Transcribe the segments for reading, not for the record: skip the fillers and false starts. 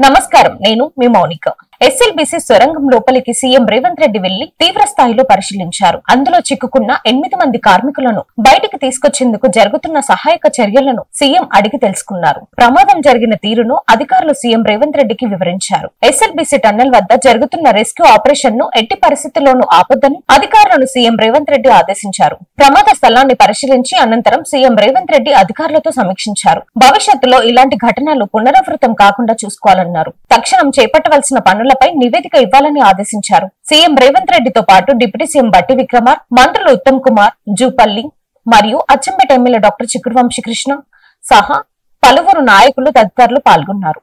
నమస్కారం, నేను మీ మౌనిక. ఎస్ఎల్బీసీ సొరంగం లోపలికి సీఎం రేవంత్ రెడ్డి వెళ్లి తీవ్ర స్థాయిలో పరిశీలించారు. అందులో చిక్కుకున్న 8 మంది కార్మికులను బయటికి తీసుకొచ్చేందుకు జరుగుతున్న సహాయక చర్యలను సీఎం అడిగి తెలుసుకున్నారు. ప్రమాదం జరిగిన తీరును అధికారులు సీఎం రేవంత్ రెడ్డికి వివరించారు. ఎస్ఎల్బీసీ టన్నెల్ వద్ద జరుగుతున్న రెస్క్యూ ఆపరేషన్ ను ఎట్టి పరిస్థితుల్లోనూ ఆపొద్దని అధికారులను సీఎం రేవంత్ రెడ్డి ఆదేశించారు. ప్రమాద స్థలాన్ని పరిశీలించి అనంతరం సీఎం రేవంత్ రెడ్డి అధికారులతో సమీక్షించారు. భవిష్యత్తులో ఇలాంటి ఘటనలు పునరావృతం కాకుండా చూసుకోవాలన్నారు. తక్షణం చేపట్టవలసిన పనులపై నివేదిక ఇవ్వాలని ఆదేశించారు. సీఎం రేవంత్ రెడ్డితో పాటు డిప్యూటీ సీఎం బట్టి విక్రమార్, మంత్రులు ఉత్తమ్ కుమార్, జూపల్లి మరియు అచ్చంపేట ఎమ్మెల్యే డాక్టర్ చిక్కుడు వంశీకృష్ణ సహా పలువురు నాయకులు తదితరులు పాల్గొన్నారు.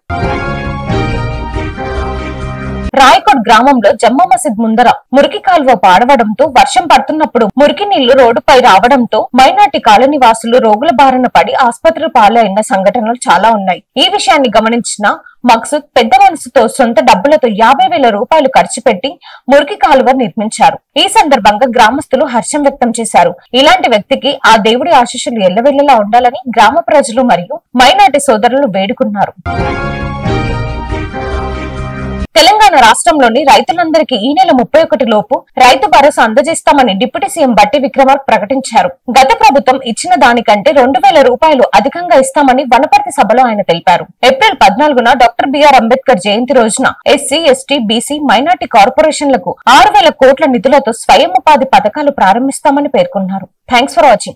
రాయకోట్ గ్రామంలో జమ్మా మసీద్ ముందర మురికి కాలువ పాడవడంతో వర్షం పడుతున్నప్పుడు మురికి నీళ్లు రోడ్డుపై రావడంతో మైనార్టీ కాలనీ వాసులు రోగుల బారిన పడి ఆసుపత్రి పాలైన సంఘటనలు చాలా ఉన్నాయి. ఈ విషయాన్ని గమనించిన మక్సూద్ పెద్ద మనసుతో సొంత డబ్బులతో 50,000 రూపాయలు ఖర్చు పెట్టి మురికి కాలువ నిర్మించారు. ఈ సందర్భంగా గ్రామస్తులు హర్షం వ్యక్తం చేశారు. ఇలాంటి వ్యక్తికి ఆ దేవుడి ఆశీస్సులు ఎల్లవెల్లలా ఉండాలని గ్రామ ప్రజలు మరియు మైనార్టీ సోదరులు వేడుకున్నారు. తెలంగాణ రాష్ట్రంలోని రైతులందరికీ ఈ నెల 31 లోపు రైతు భరోసా అందజేస్తామని డిప్యూటీ సీఎం బట్టి విక్రమార్ ప్రకటించారు. గత ప్రభుత్వం ఇచ్చిన దానికంటే 2,000 రూపాయలు అధికంగా ఇస్తామని వనపర్తి సభలో ఆయన తెలిపారు. ఏప్రిల్ 14న డాక్టర్ బిఆర్ అంబేద్కర్ జయంతి రోజున ఎస్సీ, ఎస్టీ, బీసీ, మైనార్టీ కార్పొరేషన్లకు 6,000 కోట్ల నిధులతో స్వయం ఉపాధి పథకాలు ప్రారంభిస్తామని పేర్కొన్నారు. Thanks for watching.